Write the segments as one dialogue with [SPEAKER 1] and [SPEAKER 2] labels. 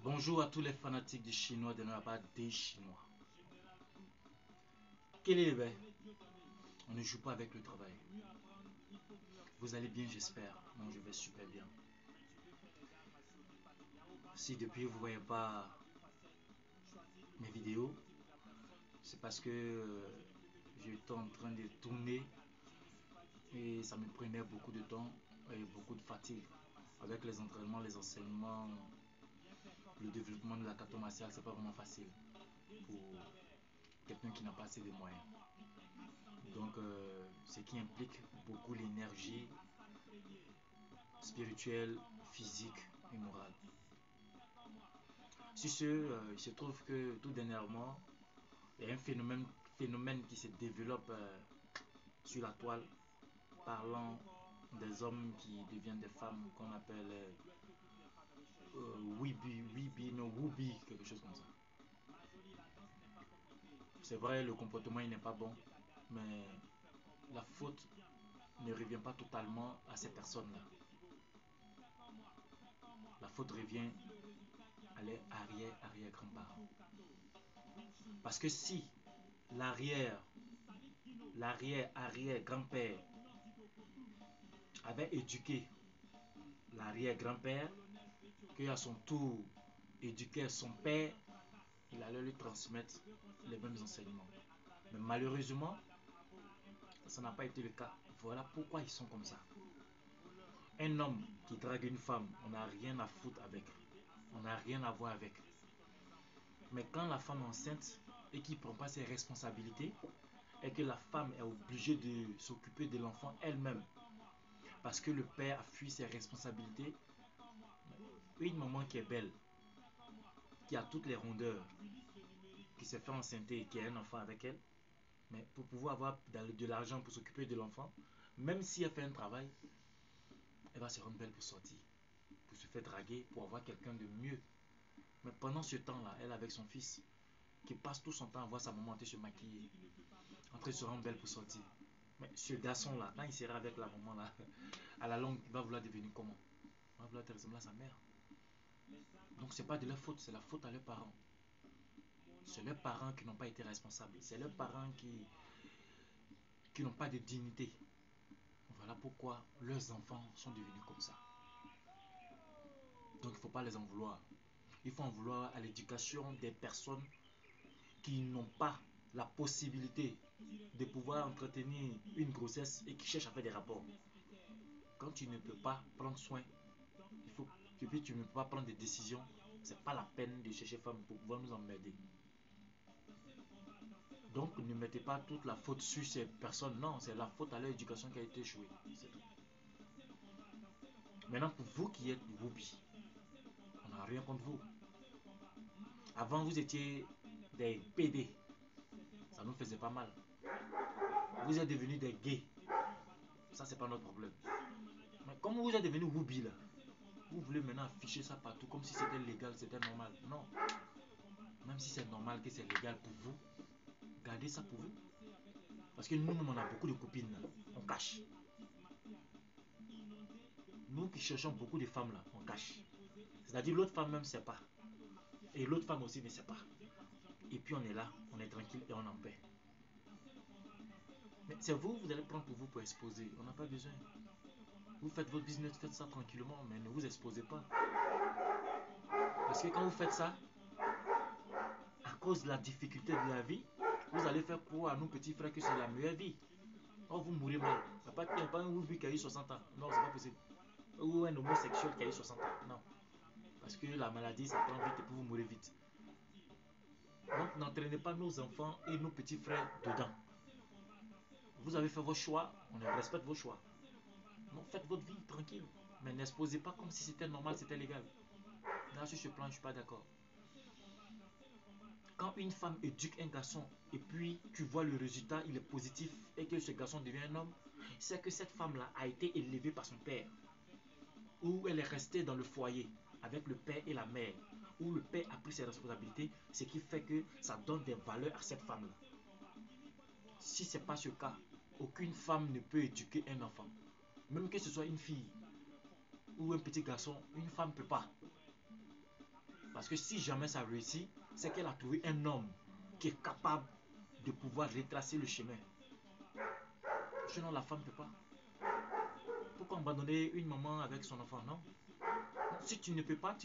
[SPEAKER 1] Bonjour à tous les fanatiques du chinois de la part des Chinois. Quel est le bain? On ne joue pas avec le travail. Vous allez bien, j'espère. Moi, je vais super bien. Si depuis vous ne voyez pas mes vidéos, c'est parce que j'étais en train de tourner et ça me prenait beaucoup de temps et beaucoup de fatigue. Avec les entraînements, les enseignements, le développement de la carton martiale, c'est pas vraiment facile pour quelqu'un qui n'a pas assez de moyens. Donc, ce qui implique beaucoup l'énergie spirituelle, physique et morale. Sur ce, il se trouve que tout dernièrement, il y a un phénomène qui se développe sur la toile, parlant des hommes qui deviennent des femmes qu'on appelle Wooby, quelque chose comme ça. C'est vrai, le comportement il n'est pas bon, mais la faute ne revient pas totalement à ces personnes-là. La faute revient à les arrière-grands-parents. Parce que si l'arrière-arrière-grand-père avait éduqué l'arrière-grand-père, qui à son tour éduquait son père, il allait lui transmettre les mêmes enseignements. Mais malheureusement, ça n'a pas été le cas. Voilà pourquoi ils sont comme ça. Un homme qui drague une femme, on n'a rien à foutre avec. On n'a rien à voir avec. Mais quand la femme est enceinte et qu'il ne prend pas ses responsabilités, et que la femme est obligée de s'occuper de l'enfant elle-même, parce que le père a fui ses responsabilités, une maman qui est belle, qui a toutes les rondeurs, qui s'est fait enceinter et qui a un enfant avec elle, mais pour pouvoir avoir de l'argent pour s'occuper de l'enfant, même si elle fait un travail, elle va se rendre belle pour sortir, pour se faire draguer, pour avoir quelqu'un de mieux. Mais pendant ce temps-là, elle avec son fils, qui passe tout son temps à voir sa maman en train de se maquiller, en train de se rendre belle pour sortir. Mais ce garçon-là, quand il sera avec la maman-là, à la longue, il va vouloir devenir comment? Il va vouloir ressembler à sa mère. Donc c'est pas de leur faute, c'est la faute à leurs parents. C'est leurs parents qui n'ont pas été responsables. C'est leurs parents qui n'ont pas de dignité. Voilà pourquoi leurs enfants sont devenus comme ça. Donc il ne faut pas les en vouloir. Il faut en vouloir à l'éducation des personnes qui n'ont pas la possibilité de pouvoir entretenir une grossesse et qui cherchent à faire des rapports. Quand tu ne peux pas prendre soin, et puis tu ne peux pas prendre des décisions, c'est pas la peine de chercher femme pour pouvoir nous emmerder. Donc ne mettez pas toute la faute sur ces personnes, non, c'est la faute à leur éducation qui a été échouée. Maintenant pour vous qui êtes Whoopi, on n'a rien contre vous. Avant vous étiez des PD, ça nous faisait pas mal. Vous êtes devenus des gays, ça c'est pas notre problème. Mais comme vous êtes devenu Whoopi là, vous voulez maintenant afficher ça partout comme si c'était légal, c'était normal. Non. Même si c'est normal que c'est légal pour vous, gardez ça pour vous. Parce que nous-mêmes, on a beaucoup de copines là, on cache. Nous qui cherchons beaucoup de femmes là, on cache. C'est-à-dire l'autre femme même ne sait pas. Et l'autre femme aussi ne sait pas. Et puis on est là, on est tranquille et on en paix. Mais c'est vous, vous allez prendre pour vous pour exposer. On n'a pas besoin. Vous faites votre business, faites ça tranquillement, mais ne vous exposez pas. Parce que quand vous faites ça, à cause de la difficulté de la vie, vous allez faire croire à nos petits frères que c'est la meilleure vie. Oh, vous mourrez mal. Il n'y a pas un Whoopi qui a eu 60 ans. Non, c'est pas possible. Ou un homosexuel qui a eu 60 ans. Non. Parce que la maladie, ça prend vite et puis vous mourrez vite. Donc, n'entraînez pas nos enfants et nos petits frères dedans. Vous avez fait vos choix, on respecte vos choix. Donc, faites votre vie tranquille. Mais n'exposez pas comme si c'était normal, c'était légal. Là, sur ce plan, je ne suis pas d'accord. Quand une femme éduque un garçon et puis tu vois le résultat, il est positif et que ce garçon devient un homme, c'est que cette femme-là a été élevée par son père. Où elle est restée dans le foyer avec le père et la mère, où le père a pris ses responsabilités, ce qui fait que ça donne des valeurs à cette femme-là. Si ce n'est pas ce cas, aucune femme ne peut éduquer un enfant. Même que ce soit une fille ou un petit garçon, une femme ne peut pas. Parce que si jamais ça réussit, c'est qu'elle a trouvé un homme qui est capable de pouvoir retracer le chemin. Sinon, la femme ne peut pas. Pourquoi abandonner une maman avec son enfant? Non. Si tu ne peux pas,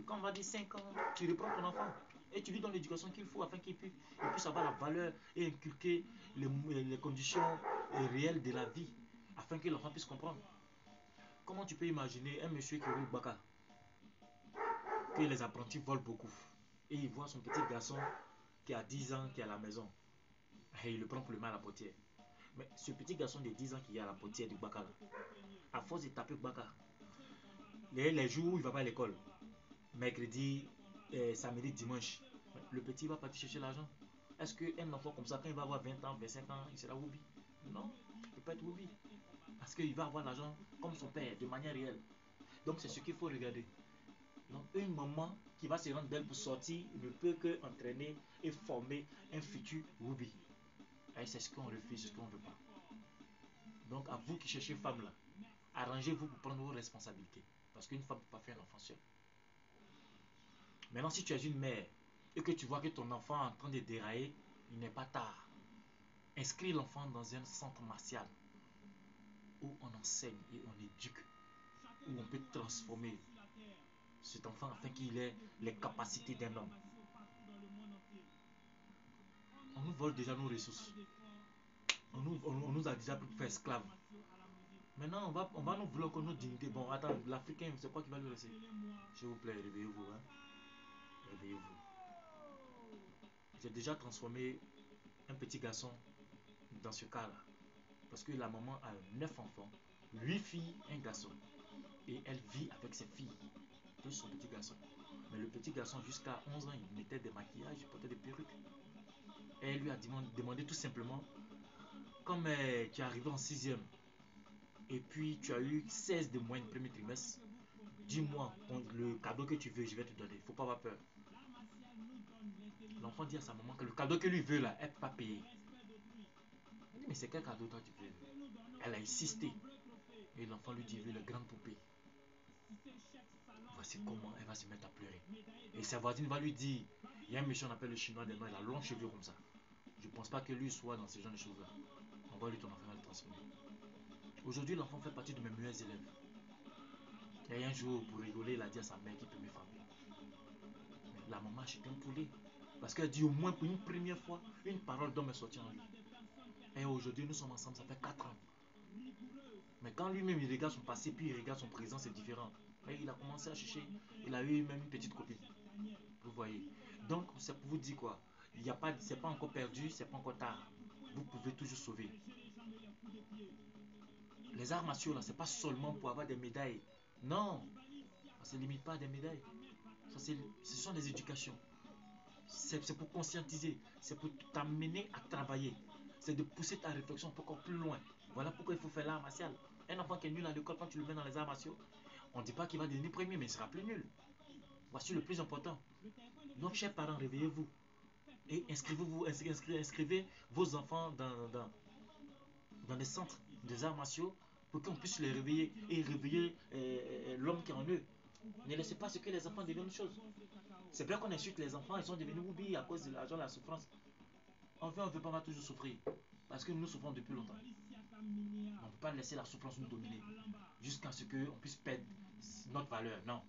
[SPEAKER 1] quand on va dire 5 ans, tu reprends ton enfant et tu lui donnes l'éducation qu'il faut afin qu'il puisse avoir la valeur et inculquer les conditions réelles de la vie afin que l'enfant puisse comprendre. Comment tu peux imaginer un monsieur qui roule baka, que les apprentis volent beaucoup et il voit son petit garçon qui a 10 ans qui est à la maison et il le prend pour le mal à la potière. Mais ce petit garçon de 10 ans qui est à la potière du baka, à force de taper baka, les jours où il ne va pas à l'école, mercredi, samedi, dimanche, le petit va partir chercher l'argent. Est-ce qu'un enfant comme ça, quand il va avoir 20 ans, 25 ans, il sera Woubi? Non, il ne peut pas être Woubi. Parce qu'il va avoir l'argent comme son père, de manière réelle. Donc c'est ce qu'il faut regarder. Donc une maman qui va se rendre belle pour sortir ne peut que entraîner et former un futur Woubi. Et c'est ce qu'on refuse, ce qu'on ne veut pas. Donc à vous qui cherchez femme là, arrangez-vous pour prendre vos responsabilités. Parce qu'une femme ne peut pas faire un enfant seul. Maintenant, si tu es une mère et que tu vois que ton enfant est en train de dérailler, il n'est pas tard. Inscris l'enfant dans un centre martial où on enseigne et on éduque, où on peut transformer cet enfant afin qu'il ait les capacités d'un homme. On nous vole déjà nos ressources. On nous a déjà pris pour faire esclaves. Maintenant, on va nous vouloir que nos dignités. Bon, attends, l'Africain, c'est quoi qui va le laisser? S'il vous plaît, réveillez-vous. Hein? Réveillez-vous. J'ai déjà transformé un petit garçon dans ce cas-là. Parce que la maman a 9 enfants, 8 filles, un garçon. Et elle vit avec ses filles, plus son petit garçon. Mais le petit garçon, jusqu'à 11 ans, il mettait des maquillages, il portait des perruques. Et elle lui a demandé tout simplement, comme tu es arrivé en 6e, et puis tu as eu 16 de moyenne premier trimestre, dis-moi le cadeau que tu veux, je vais te donner. Il ne faut pas avoir peur. L'enfant dit à sa maman que le cadeau que lui veut là, elle ne peut pas payer. Elle dit, mais c'est quel cadeau toi tu veux? Elle a insisté. Et l'enfant lui dit, il veut le grand poupée. Voici comment elle va se mettre à pleurer. Et sa voisine va lui dire, il y a un monsieur, on appelle le chinois des noix, il a long cheveux comme ça. Je ne pense pas que lui soit dans ce genre de choses-là. On va lui ton enfant va le transformer. Aujourd'hui, l'enfant fait partie de mes meilleurs élèves. Et un jour, pour rigoler, il a dit à sa mère qu'il peut me frapper. Mais la maman achète un poulet. Parce qu'elle dit au moins pour une première fois, une parole d'homme est sortie en lui. Et aujourd'hui, nous sommes ensemble, ça fait 4 ans. Mais quand lui-même il regarde son passé, puis il regarde son présent, c'est différent. Et il a commencé à chercher, il a eu même une petite copine. Vous voyez. Donc, c'est pour vous dire quoi? Il y a pas, c'est pas encore perdu, c'est pas encore tard. Vous pouvez toujours sauver. Les arts martiaux là, c'est pas seulement pour avoir des médailles. Non, ça ne se limite pas à des médailles. Ce sont des éducations. C'est pour conscientiser, c'est pour t'amener à travailler. C'est de pousser ta réflexion encore plus loin. Voilà pourquoi il faut faire l'art martial. Un enfant qui est nul à l'école, quand tu le mets dans les arts martiaux, on ne dit pas qu'il va devenir premier, mais il sera plus nul. Voici le plus important. Donc, chers parents, réveillez-vous. Et inscrivez vos enfants dans des centres des arts martiaux pour qu'on puisse les réveiller et réveiller l'homme qui est en eux. Ne laissez pas ce que les enfants deviennent une chose. C'est bien qu'on insulte les enfants, ils sont devenus oubliés à cause de l'argent, de la souffrance. Enfin, on ne veut pas toujours souffrir. Parce que nous souffrons depuis longtemps. On ne peut pas laisser la souffrance nous dominer jusqu'à ce qu'on puisse perdre notre valeur. Non.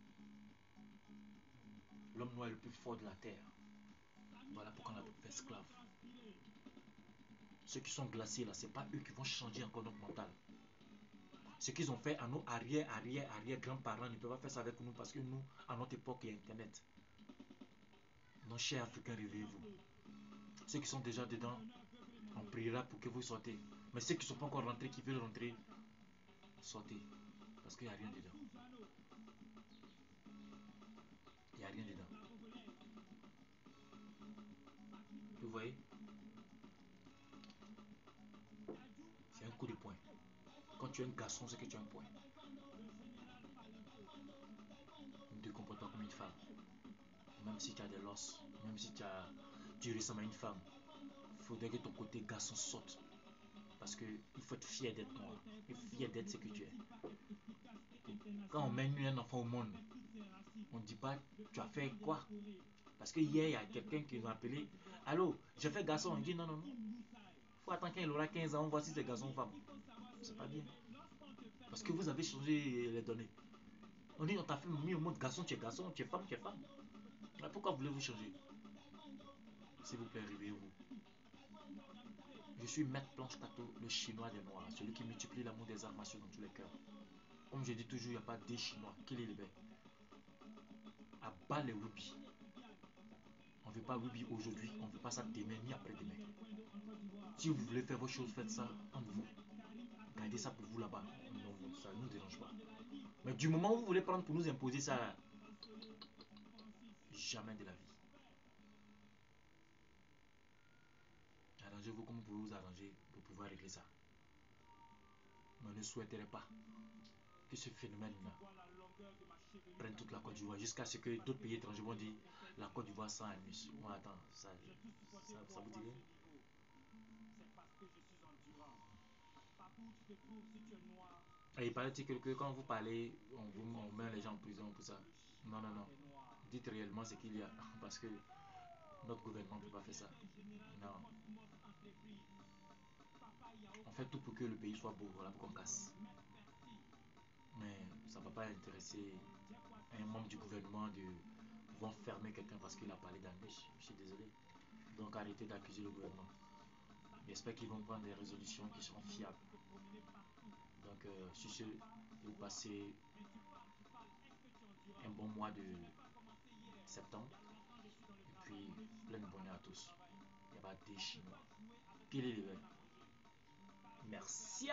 [SPEAKER 1] L'homme noir est le plus fort de la terre. Voilà pourquoi on a fait esclave. Ceux qui sont glacés là, ce n'est pas eux qui vont changer encore notre mental. Ce qu'ils ont fait à nos arrière grands-parents ne peuvent pas faire ça avec nous parce que nous, à notre époque, il y a Internet. Nos chers Africains, réveillez-vous. Ceux qui sont déjà dedans, on priera pour que vous sortez. Mais ceux qui ne sont pas encore rentrés, qui veulent rentrer, sortez. Parce qu'il n'y a rien dedans. Il n'y a rien dedans. Vous voyez? C'est un coup de poing. Quand tu es un garçon, c'est que tu as un poing. Ne te comporte pas comme une femme. Même si tu as des losses, même si tu ressembles à une femme, il faudrait que ton côté garçon saute. Parce qu'il faut être fier d'être noir. Et fier d'être ce que tu es. Quand on met un enfant au monde, On ne dit pas tu as fait quoi. Parce que hier, il y a quelqu'un qui m'a appelé. Allô, j'ai fait garçon. Il dit non, non, non. Il faut attendre qu'il aura 15 ans, on voit si c'est garçon ou femme. C'est pas bien. Parce que vous avez changé les données. On dit on t'a fait mis au monde garçon, tu es garçon, tu es femme, tu es femme. Mais pourquoi voulez-vous changer? S'il vous plaît, réveillez-vous. Je suis Maître Planche Tato, le chinois des noirs, celui qui multiplie l'amour des arts martiaux dans tous les cœurs. Comme je dis toujours, il n'y a pas des chinois. Qu'il est le à bas les rubis. On ne veut pas rubis aujourd'hui, on ne veut pas ça demain ni après-demain. Si vous voulez faire vos choses, faites ça entre vous. Gardez ça pour vous là-bas. Non, ça ne nous dérange pas. Mais du moment où vous voulez prendre pour nous imposer ça, jamais de la vie. Arrangez-vous comme vous pouvez vous arranger pour pouvoir régler ça. Mais ne souhaiterez pas que ce phénomène-là prenne toute la Côte d'Ivoire jusqu'à ce que d'autres pays étrangers vont dire la Côte d'Ivoire sans anus. Moi, attends, ça vous dirait? Et il paraît que quand vous parlez, on met les gens en prison pour ça. Non, non, non. Dites réellement ce qu'il y a. Parce que notre gouvernement ne peut pas faire ça. Non. On fait tout pour que le pays soit beau, voilà pour qu'on casse. Mais ça ne va pas intéresser un membre du gouvernement de pouvoir fermer quelqu'un parce qu'il a parlé d'anus. Je suis désolé. Donc arrêtez d'accuser le gouvernement. J'espère qu'ils vont prendre des résolutions qui seront fiables. Donc sur ce, vous passez un bon mois de septembre. Et puis plein de bonheur à tous. Il n'y a pas des Chinois. Qu'il est le Merci.